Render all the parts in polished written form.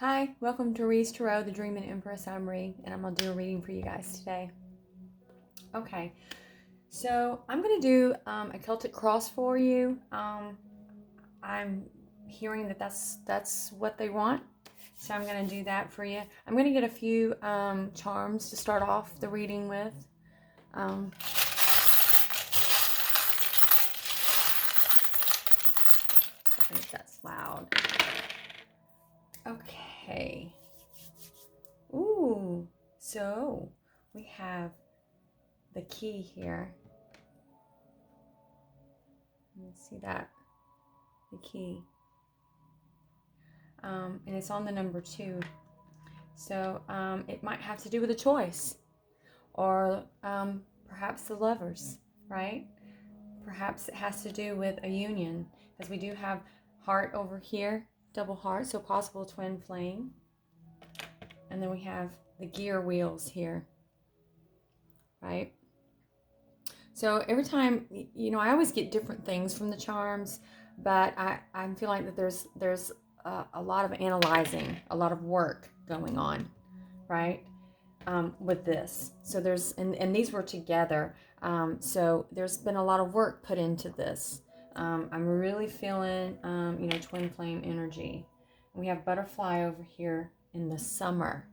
Hi, welcome to Ree's Tarot, the Dreaming Empress. I'm Ree, and I'm going to do a reading for you guys today. Okay, so I'm going to do a Celtic cross for you. I'm hearing that that's what they want, so I'm going to do that for you. I'm going to get a few charms to start off the reading with. I think that's loud. Okay. Ooh, so we have the key here. Let's see that. The key. And it's on the number 2. So it might have to do with a choice. Or perhaps the lovers, right? Perhaps it has to do with a union. Because we do have heart over here. Double heart, so possible twin flame. And then we have the gear wheels here. Right? So every time, I always get different things from the charms, but I feel like that there's a lot of analyzing, a lot of work going on, right, with this. So and these were together, so there's been a lot of work put into this. I'm really feeling, twin flame energy. We have butterfly over here in the summer.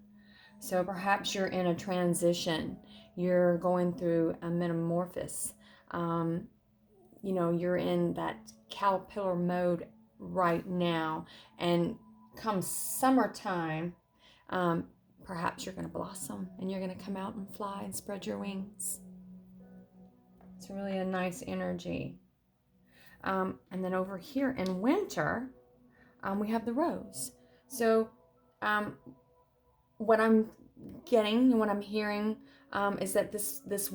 So perhaps you're in a transition. You're going through a metamorphosis. You're in that caterpillar mode right now. And come summertime, perhaps you're going to blossom and you're going to come out and fly and spread your wings. It's really a nice energy. And then over here in winter, we have the rose. So what I'm getting and what I'm hearing is that this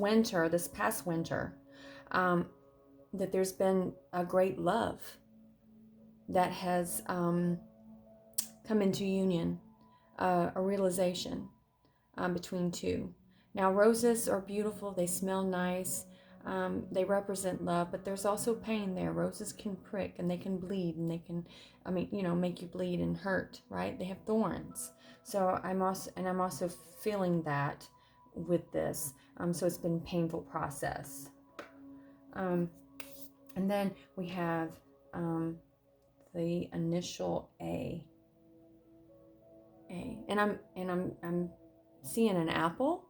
past winter, that there's been a great love that has come into union, a realization between two. Now, roses are beautiful. They smell nice. They represent love, but there's also pain there. Roses can prick and they can bleed, and they can, make you bleed and hurt, right? They have thorns. So I'm also feeling that with this. So it's been a painful process. And then we have the initial A. And I'm seeing an apple.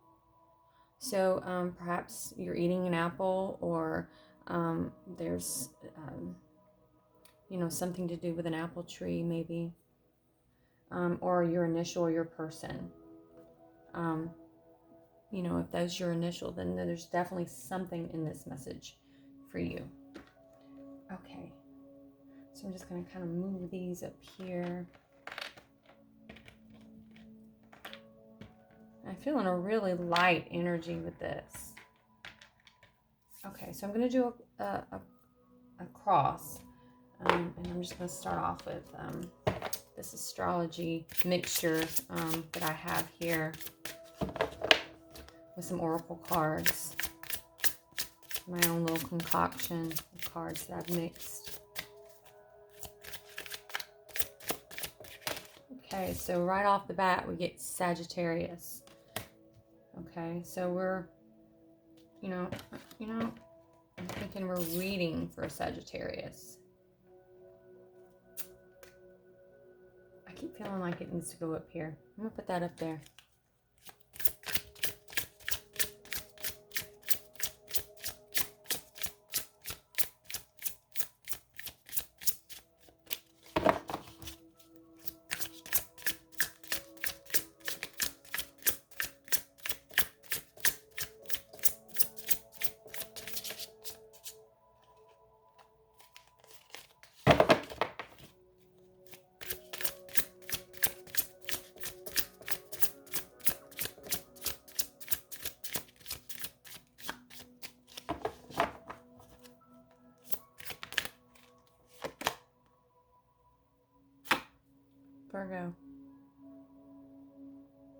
So perhaps you're eating an apple, or there's something to do with an apple tree, maybe, or your initial or your person. If that's your initial, then there's definitely something in this message for you. Okay, so I'm just going to kind of move these up here. I'm feeling a really light energy with this. Okay, so I'm going to do a cross, and I'm just going to start off with this astrology mixture that I have here with some oracle cards. My own little concoction of cards that I've mixed. Okay, so right off the bat we get Sagittarius. Okay, so we're, I'm thinking we're reading for a Sagittarius. I keep feeling like it needs to go up here. I'm going to put that up there.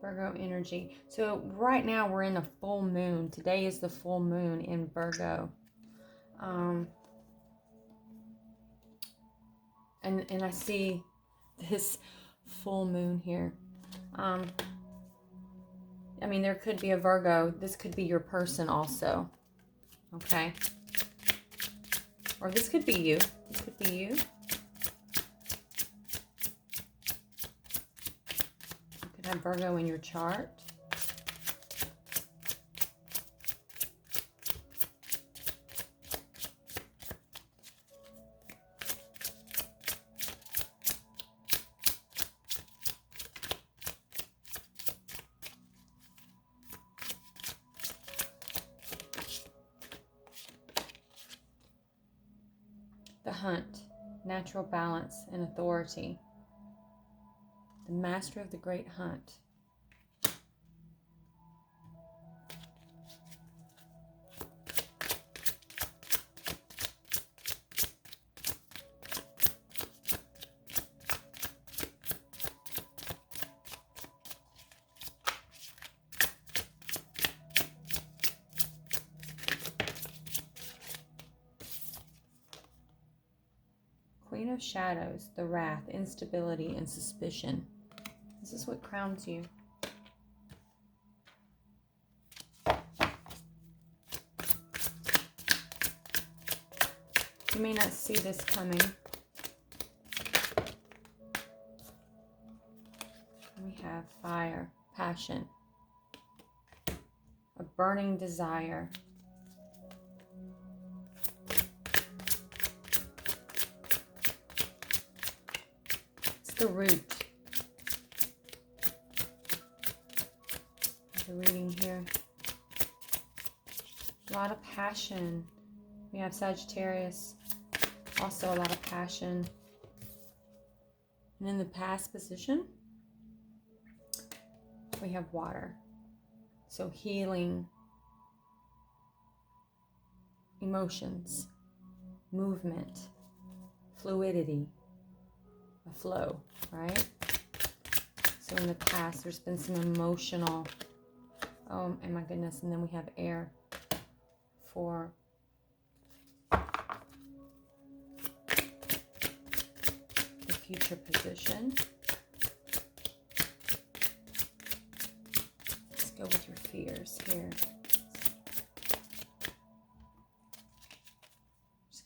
Virgo energy. So right now we're in a full moon. Today is the full moon in Virgo. And I see this full moon here. I mean, there could be a Virgo. This could be your person also. Okay. Or this could be you. This could be you. You could have Virgo in your chart. The hunt, natural balance and authority. The master of the great hunt. Queen of Shadows, the wrath, instability, and suspicion. This is what crowns you. You may not see this coming. We have fire, passion, a burning desire. The root of the reading here. A lot of passion. We have Sagittarius, also a lot of passion. And in the past position, we have water. So healing, emotions, movement, fluidity. A flow, right? So in the past, there's been some emotional, oh and my goodness, and then we have air for the future position. Let's go with your fears here.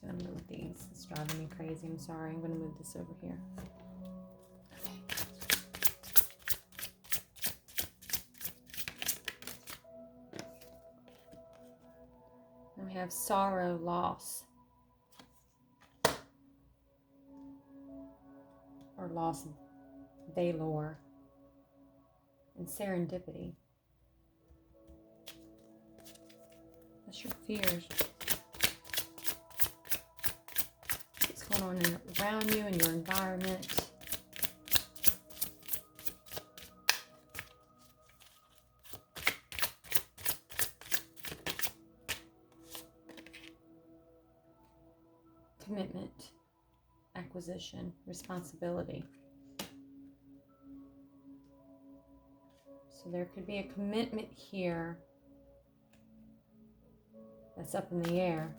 I'm going to move these. It's driving me crazy. I'm sorry. I'm going to move this over here. Okay. Then we have sorrow, loss. Or loss of valor. And serendipity. That's your fears. Going on around you and your environment. Commitment, acquisition, responsibility. So there could be a commitment here that's up in the air.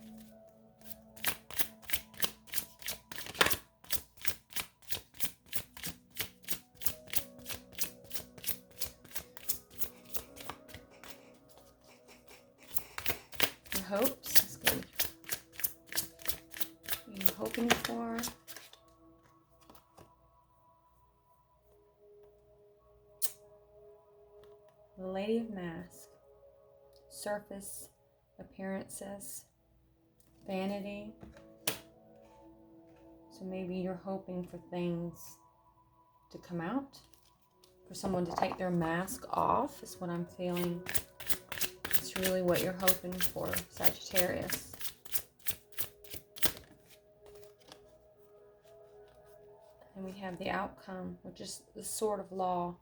Hopes. Let's go. What are you hoping for? The Lady of Mask. Surface appearances. Vanity. So maybe you're hoping for things to come out. For someone to take their mask off is what I'm feeling. It's really what you're hoping for, Sagittarius. And we have the outcome, which is the sword of law,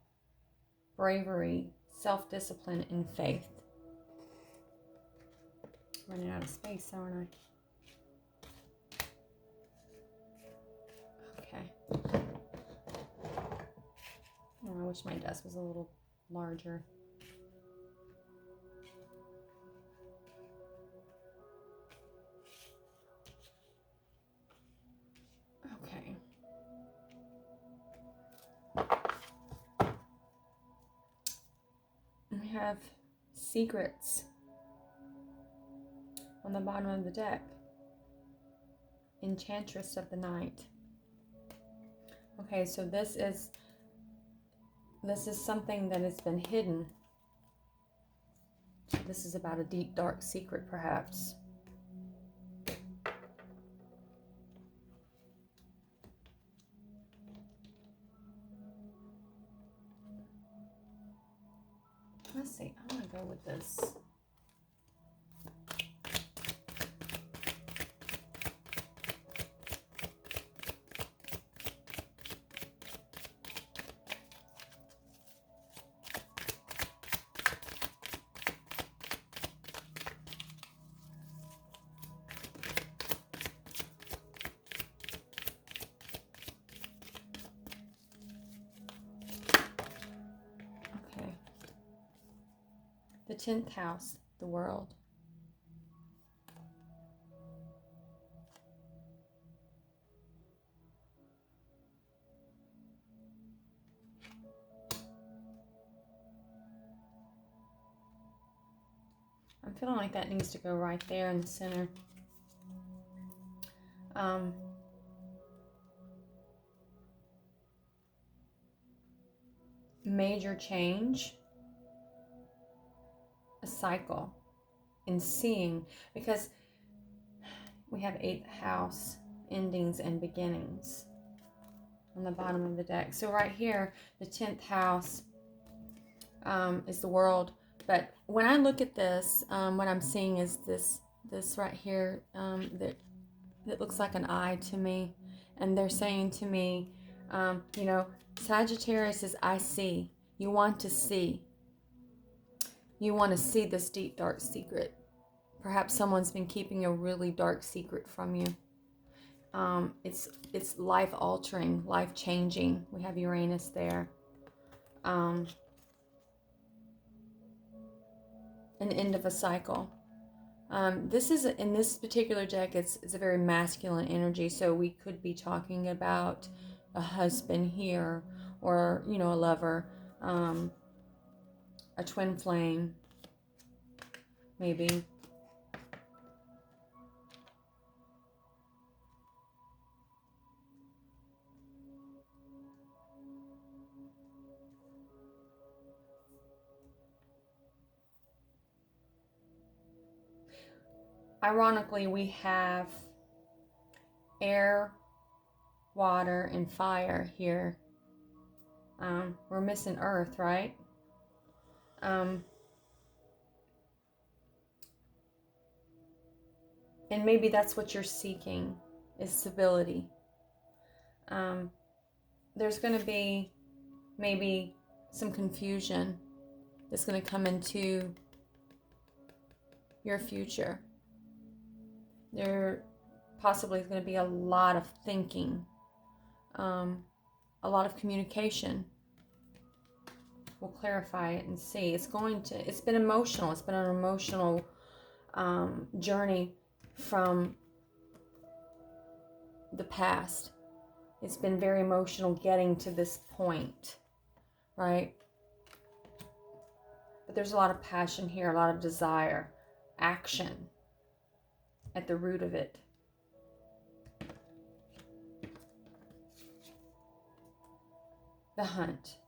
bravery, self-discipline, and faith. Running out of space, aren't I? Okay. Oh, I wish my desk was a little larger. Okay. have secrets on the bottom of the deck. Enchantress of the night. Okay, so this is something that has been hidden. This is about a deep, dark secret, perhaps. Let's see, I'm going to go with this. The 10th house, the world. I'm feeling like that needs to go right there in the center. Major change. A cycle in seeing, because we have 8th house, endings and beginnings on the bottom of the deck. So right here, the 10th house is the world. But when I look at this, what I'm seeing is this right here that looks like an eye to me. And they're saying to me, you know, Sagittarius is I see. You want to see. You want to see this deep, dark secret. Perhaps someone's been keeping a really dark secret from you. It's life-altering, life-changing. We have Uranus there. An end of a cycle. This is, in this particular deck, it's a very masculine energy. So we could be talking about a husband here, or, you know, a lover. A twin flame, maybe. Ironically, we have air, water, and fire here. We're missing earth, right? And maybe that's what you're seeking, is stability. There's going to be maybe some confusion that's going to come into your future. There possibly is going to be a lot of thinking, a lot of communication. We'll clarify it and see. It's been emotional. It's been an emotional journey from the past. It's been very emotional getting to this point, right? But there's a lot of passion here, a lot of desire, action at the root of it. The hunt.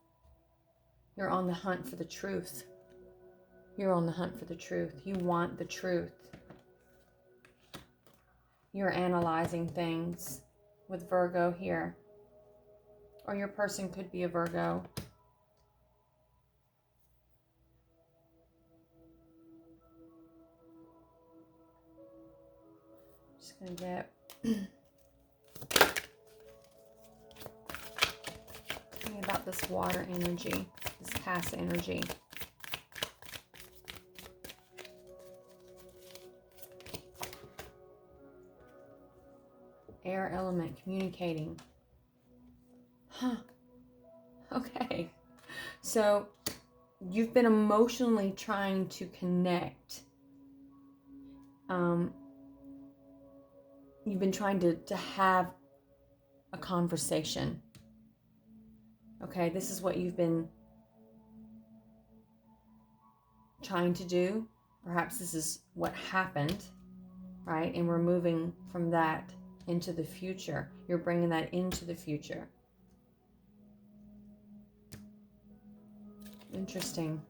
You're on the hunt for the truth. You're on the hunt for the truth. You want the truth. You're analyzing things with Virgo here. Or your person could be a Virgo. Just going to get... Tell me about this water energy, this past energy. Air element, communicating. Huh. Okay. So you've been emotionally trying to connect. You've been trying to have a conversation. Okay, this is what you've been trying to do. Perhaps this is what happened, right? And we're moving from that into the future. You're bringing that into the future. Interesting.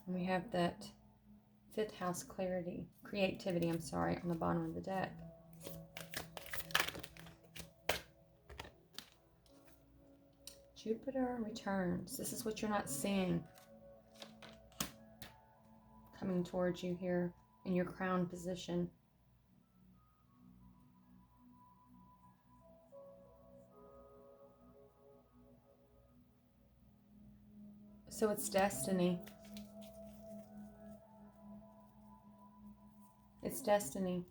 And we have that 5th house creativity, on the bottom of the deck. Jupiter returns. This is what you're not seeing coming towards you here in your crown position. So it's destiny. It's destiny.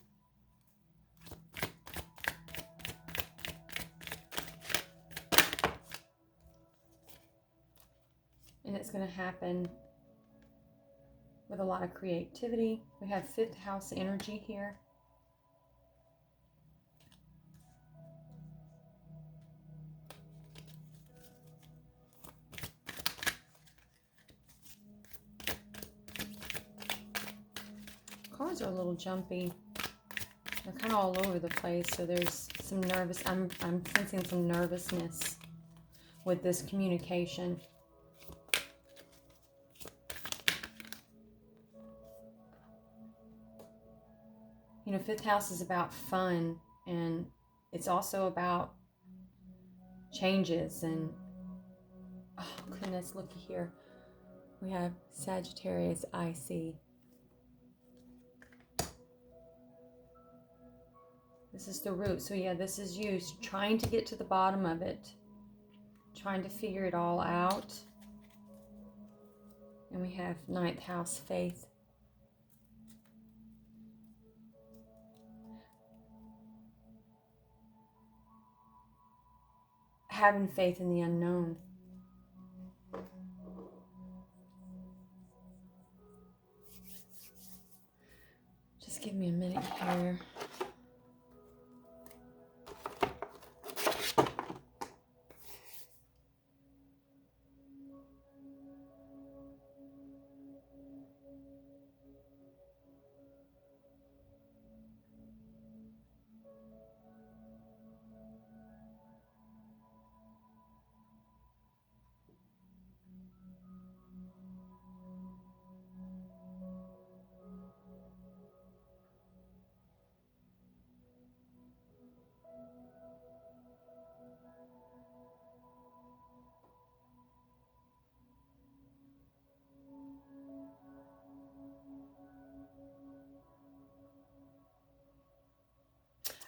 And it's going to happen with a lot of creativity. We have 5th house energy here. Cards are a little jumpy. They're kind of all over the place, so there's some I'm sensing some nervousness with this communication. You know, 5th house is about fun, and it's also about changes. And oh goodness, looky here. We have Sagittarius IC. This is the root. So yeah, this is you trying to get to the bottom of it, trying to figure it all out. And we have 9th house, faith. Having faith in the unknown. Just give me a minute here.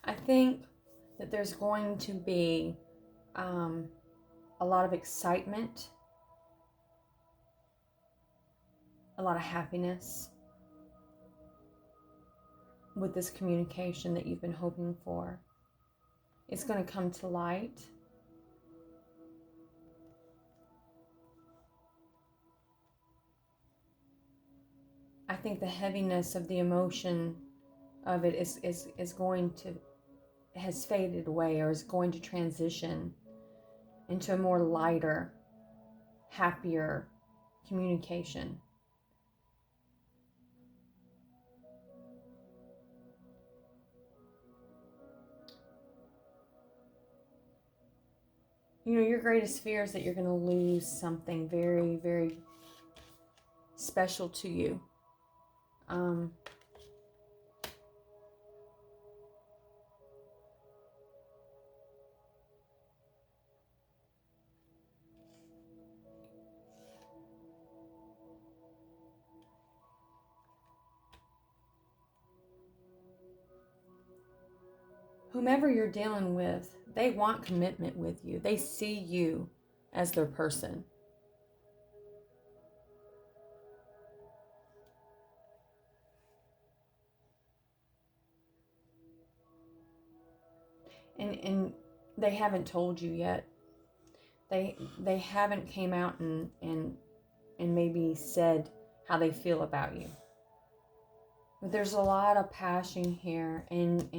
I think that there's going to be a lot of excitement, a lot of happiness with this communication that you've been hoping for. It's going to come to light. I think the heaviness of the emotion of it has faded away, or is going to transition into a more lighter, happier communication. You know, your greatest fear is that you're going to lose something very, very special to you. Whomever you're dealing with, they want commitment with you. They see you as their person. And they haven't told you yet. They haven't came out and maybe said how they feel about you. But there's a lot of passion here, and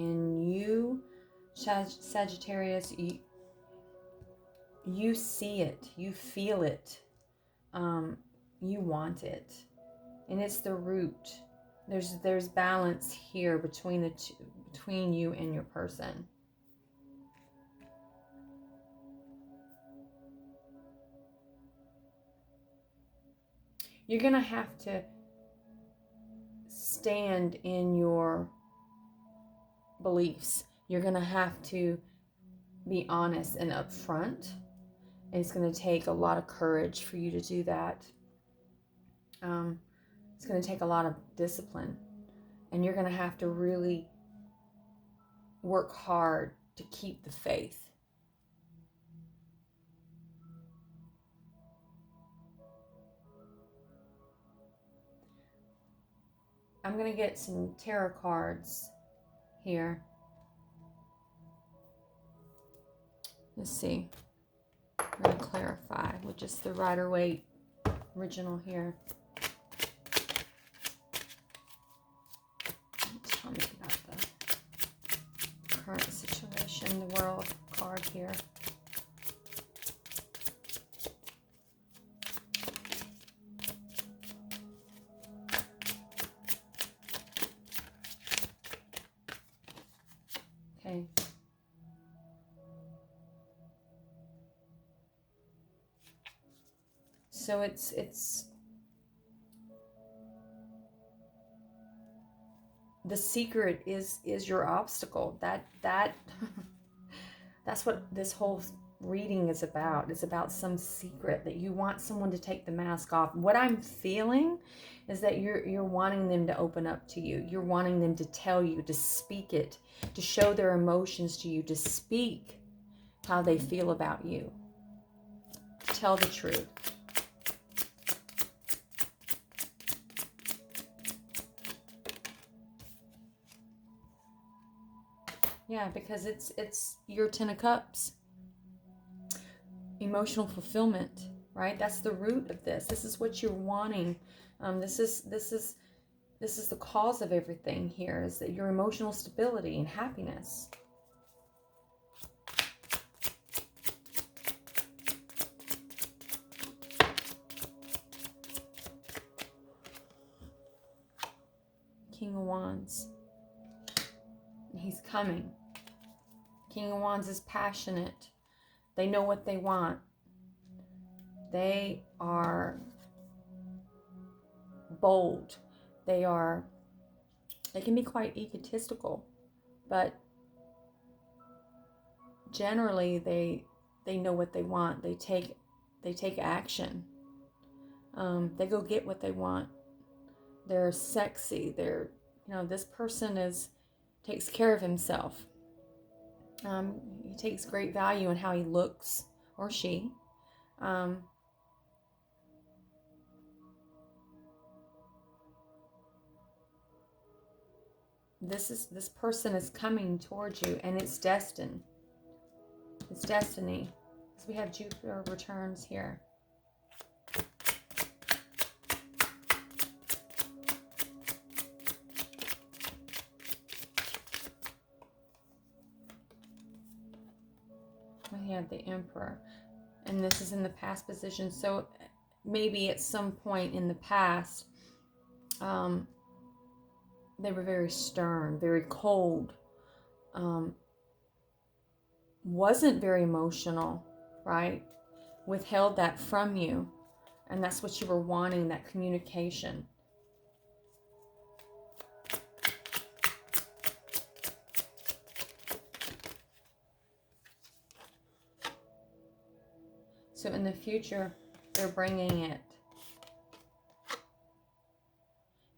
you, Sagittarius, you see it, you feel it, you want it. And it's the root. There's balance here between the two, between you and your person. You're going to have to stand in your beliefs. You're going to have to be honest and upfront. And it's going to take a lot of courage for you to do that. It's going to take a lot of discipline. And you're going to have to really work hard to keep the faith. I'm going to get some tarot cards here. Let's see. I'm going to clarify with just the Rider-Waite original here. Tell me about the current situation, the World card here. Okay. So it's the secret is your obstacle. That's what this whole reading is about. It's about some secret that you want someone to take the mask off. What I'm feeling is that you're wanting them to open up to you. You're wanting them to tell you, to speak it, to show their emotions to you, to speak how they feel about you. Tell the truth. Yeah, because it's your 10 of Cups. Emotional fulfillment, right? That's the root of this. This is what you're wanting. This is the cause of everything here, is that your emotional stability and happiness. King of Wands. He's coming. King of Wands is passionate. They know what they want. They are bold. They can be quite egotistical, but generally they know what they want. They take action. They go get what they want. They're sexy. This person takes care of himself. He takes great value in how he looks, or she. This person is coming towards you, and it's destined. It's destiny. So we have Jupiter returns here. We have the Emperor, and this is in the past position. So maybe at some point in the past, they were very stern, very cold, wasn't very emotional, right? Withheld that from you, and that's what you were wanting, that communication. So in the future, they're bringing it.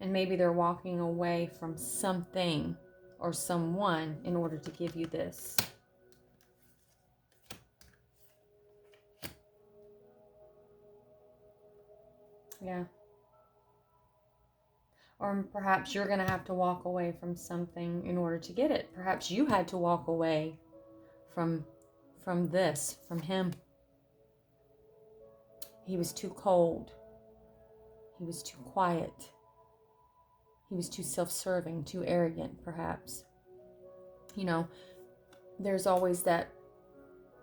And maybe they're walking away from something or someone in order to give you this. Yeah. Or perhaps you're going to have to walk away from something in order to get it. Perhaps you had to walk away from him. He was too cold. He was too quiet. He was too self-serving, too arrogant, perhaps. There's always that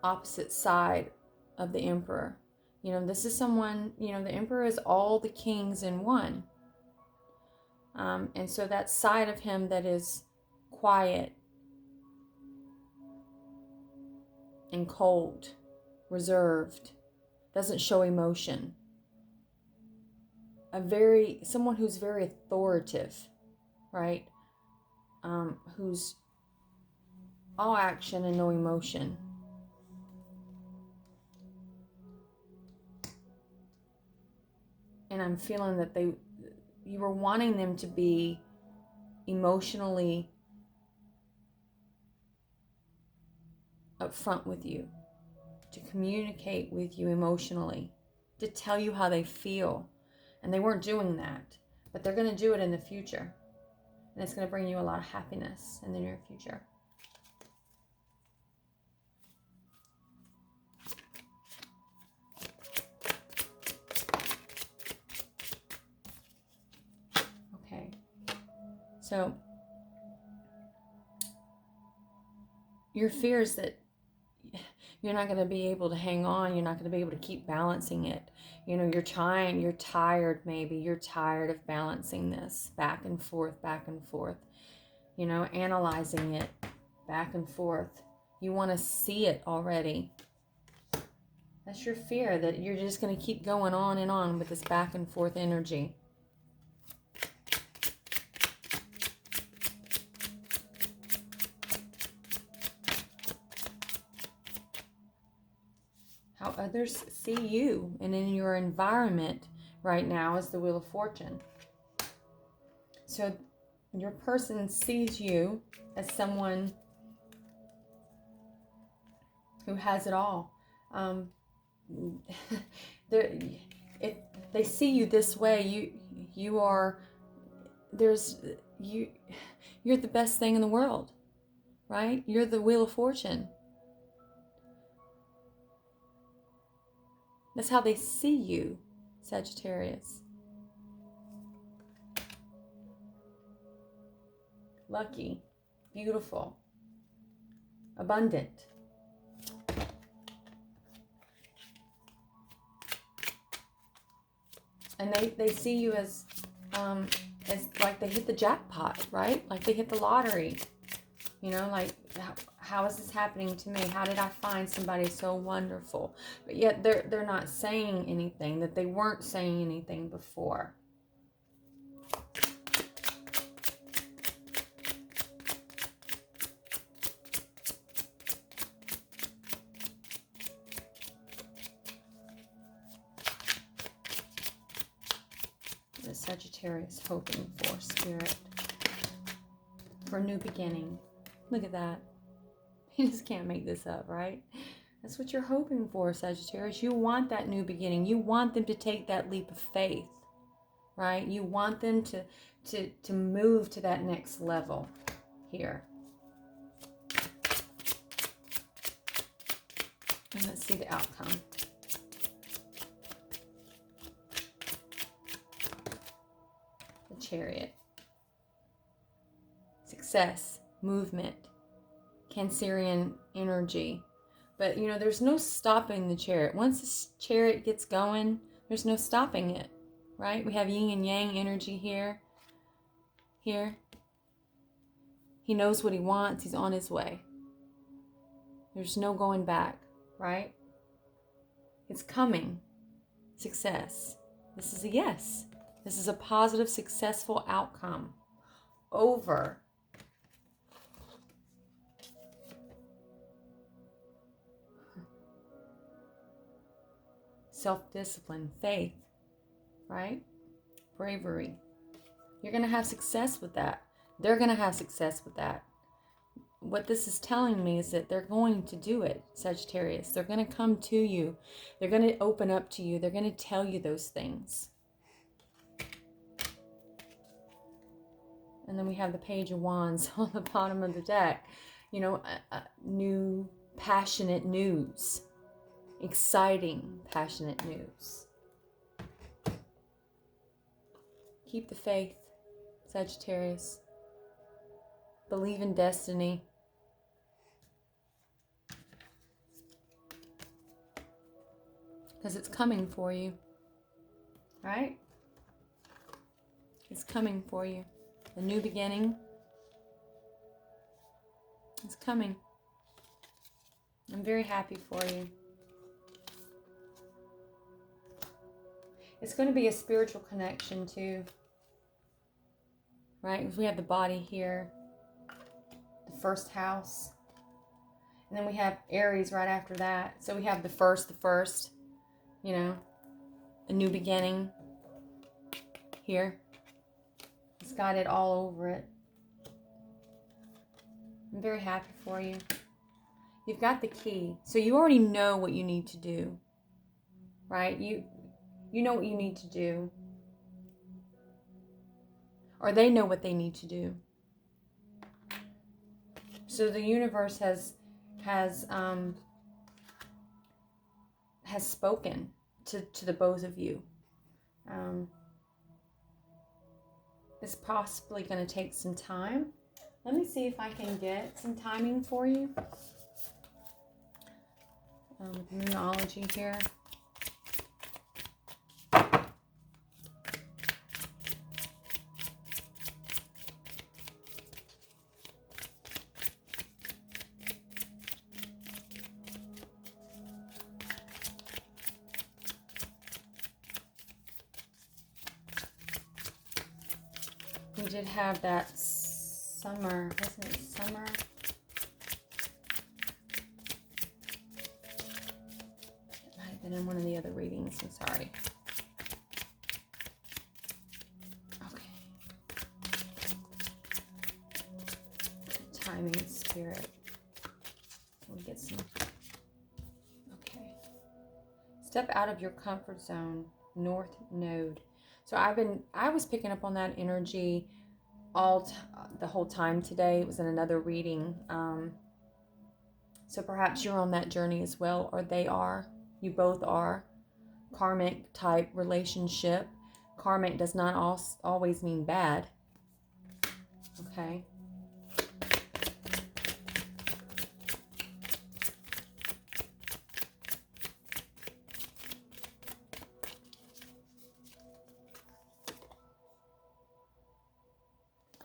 opposite side of the Emperor. This is someone, the Emperor is all the kings in one. And so that side of him that is quiet and cold, reserved, doesn't show emotion. Someone who's very authoritative, right? Who's all action and no emotion. And I'm feeling that you were wanting them to be emotionally upfront with you, to communicate with you emotionally, to tell you how they feel. And they weren't doing that, but they're going to do it in the future. And it's going to bring you a lot of happiness in the near future. Okay. So your fear is that you're not going to be able to hang on. You're not going to be able to keep balancing it. You know, you're tired maybe. You're tired of balancing this back and forth, you know, analyzing it back and forth. You want to see it already. That's your fear, that you're just going to keep going on and on with this back and forth energy. How others see you and in your environment right now is the Wheel of Fortune. So your person sees you as someone who has it all. If they see you this way, you're the best thing in the world, right? You're the Wheel of Fortune. That's how they see you, Sagittarius. Lucky, beautiful, abundant. And they see you as like they hit the jackpot, right? Like they hit the lottery. You know, like, how is this happening to me? How did I find somebody so wonderful? But yet they're not saying anything, that they weren't saying anything before. The Sagittarius hoping for, Spirit, for a new beginning. Look at that. You just can't make this up, right? That's what you're hoping for, Sagittarius. You want that new beginning. You want them to take that leap of faith, right? You want them to move to that next level here. And let's see the outcome. The Chariot. Success, movement, Cancerian energy. But, you know, there's no stopping the Chariot. Once this Chariot gets going, there's no stopping it, right? We have yin and yang energy here. Here. He knows what he wants. He's on his way. There's no going back, right? It's coming. Success. This is a yes. This is a positive, successful outcome over self-discipline, faith, right? Bravery. You're going to have success with that. They're going to have success with that. What this is telling me is that they're going to do it, Sagittarius. They're going to come to you. They're going to open up to you. They're going to tell you those things. And then we have the Page of Wands on the bottom of the deck. You know, new, passionate news. Exciting, passionate news. Keep the faith, Sagittarius. Believe in destiny. Because it's coming for you. Right? is coming for you. A new beginning is coming. I'm very happy for you. It's going to be a spiritual connection too. Right? Because we have the body here, the first house. And then we have Aries right after that. So we have the first, you know, a new beginning here. It's got it all over it. I'm very happy for you. You've got the key. So you already know what you need to do. Right? You know what you need to do. Or they know what they need to do. So the universe has spoken to the both of you. It's possibly going to take some time. Let me see if I can get some timing for you. Moonology here. We did have that summer, wasn't it summer? It might have been in one of the other readings, I'm sorry. Okay. Timing and spirit. We'll get some. Okay. Step out of your comfort zone, North Node. So I was picking up on that energy the whole time today. It was in another reading. So perhaps you're on that journey as well, or they are. You both are. Karmic type relationship. Karmic does not always mean bad. Okay.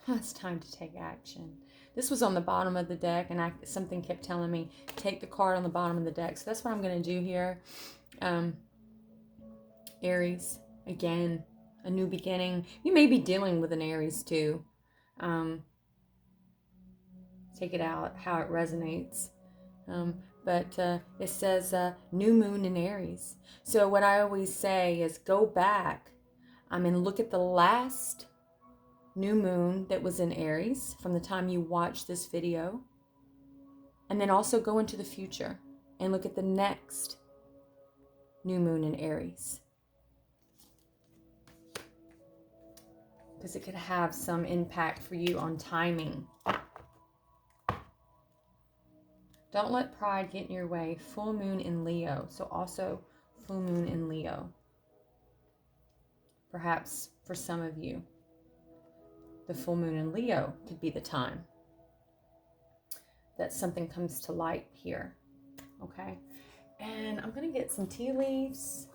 It's time to take action. This was on the bottom of the deck, and something kept telling me, take the card on the bottom of the deck. So that's what I'm going to do here. Aries, again, a new beginning. You may be dealing with an Aries too. Take it out, how it resonates. But it says new moon in Aries. So what I always say is go back. Look at the last new moon that was in Aries from the time you watch this video, and then also go into the future and look at the next new moon in Aries, because it could have some impact for you on timing. Don't let pride get in your way. Full moon in Leo, so also full moon in Leo, perhaps for some of you. The full moon in Leo could be the time that something comes to light here. Okay. And I'm going to get some tea leaves.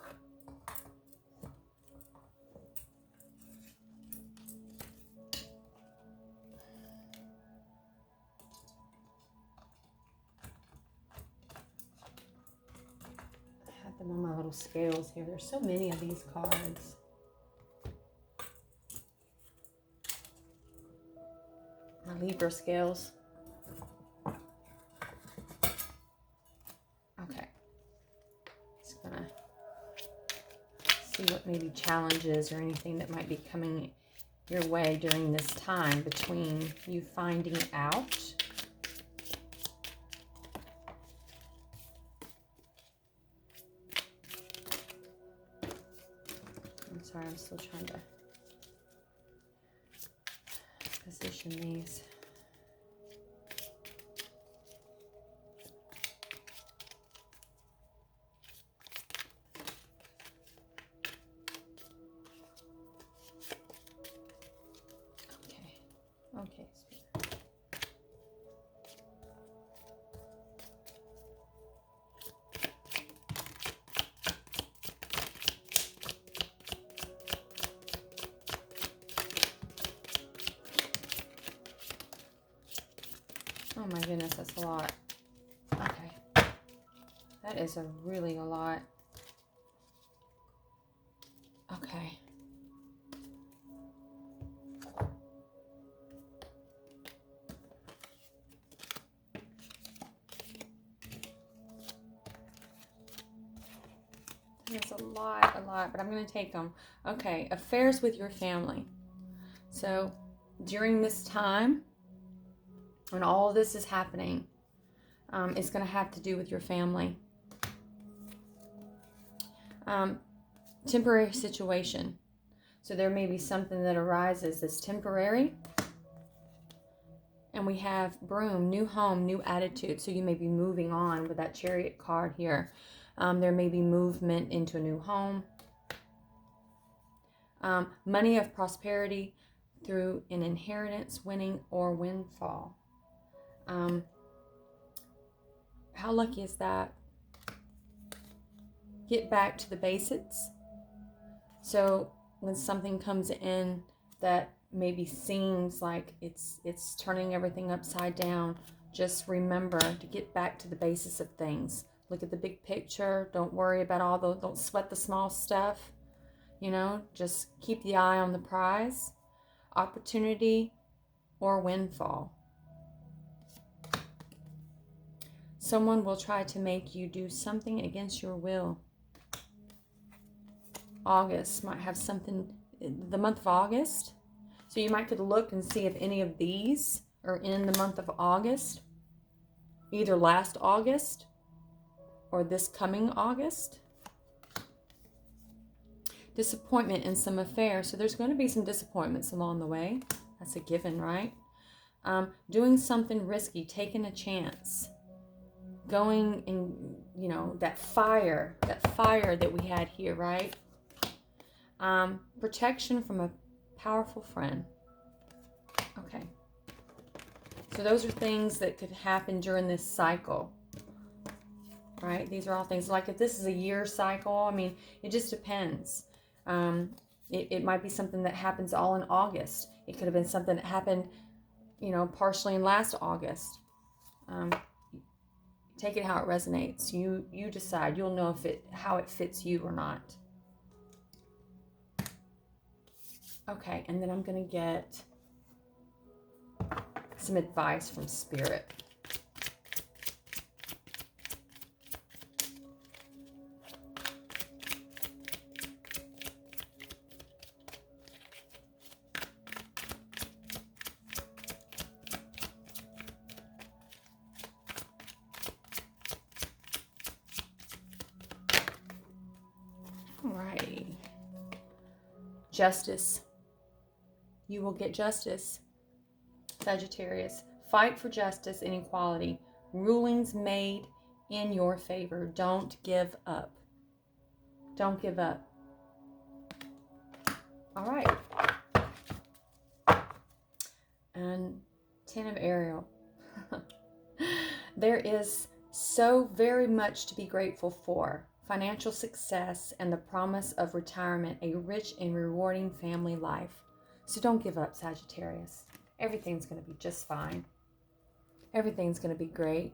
I have them on my little scales here. There's so many of these cards. My Libra scales. Okay. Just gonna see what maybe challenges or anything that might be coming your way during this time between you finding out I'm sorry, I'm still trying to position these. Okay, sweetheart. That's a lot. Okay. That is really a lot. Okay. There's a lot, but I'm going to take them. Okay, affairs with your family. So during this time, when all of this is happening, it's going to have to do with your family. Temporary situation. So there may be something that arises that's temporary. And we have broom, new home, new attitude. So you may be moving on with that Chariot card here. There may be movement into a new home. Money of prosperity through an inheritance, winning, or windfall. How lucky is that? Get back to the basics. So when something comes in that maybe seems like it's turning everything upside down, just remember to get back to the basis of things. Look at the big picture. Don't worry about don't sweat the small stuff. Just keep the eye on the prize, opportunity, or windfall. Someone will try to make you do something against your will. August might have something, the month of August. So you might could look and see if any of these are in the month of August, either last August or this coming August. Disappointment in some affair. So there's going to be some disappointments along the way. That's a given, right? Doing something risky, taking a chance. Going in, that fire that we had here, right? Protection from a powerful friend. Okay. So those are things that could happen during this cycle, right? These are all things like if this is a year cycle, I mean, it just depends. It might be something that happens all in August. It could have been something that happened, partially in last August. Take it how it resonates. You decide. You'll know how it fits you or not. Okay, and then I'm going to get some advice from Spirit. Alrighty. Justice. You will get justice. Sagittarius. Fight for justice and equality. Rulings made in your favor. Don't give up. Don't give up. All right. And 10 of Ariel. There is so very much to be grateful for. Financial success and the promise of retirement, a rich and rewarding family life. So don't give up, Sagittarius. Everything's going to be just fine. Everything's going to be great.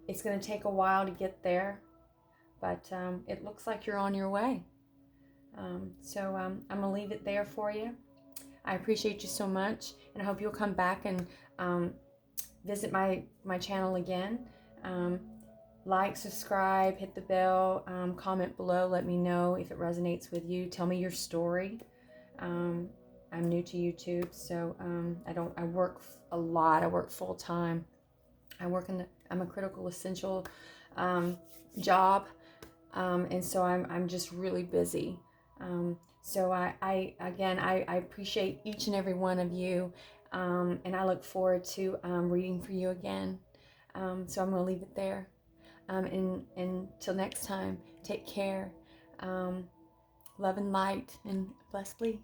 It's going to take a while to get there, but it looks like you're on your way. So I'm going to leave it there for you. I appreciate you so much, and I hope you'll come back and visit my channel again. Like, subscribe, hit the bell, comment below. Let me know if it resonates with you. Tell me your story. I'm new to YouTube, so I work a lot. I work full time. I'm a critical essential job, and so I'm just really busy. So I appreciate each and every one of you, and I look forward to reading for you again. So I'm going to leave it there. And until next time, take care. Love and light, and blessed be.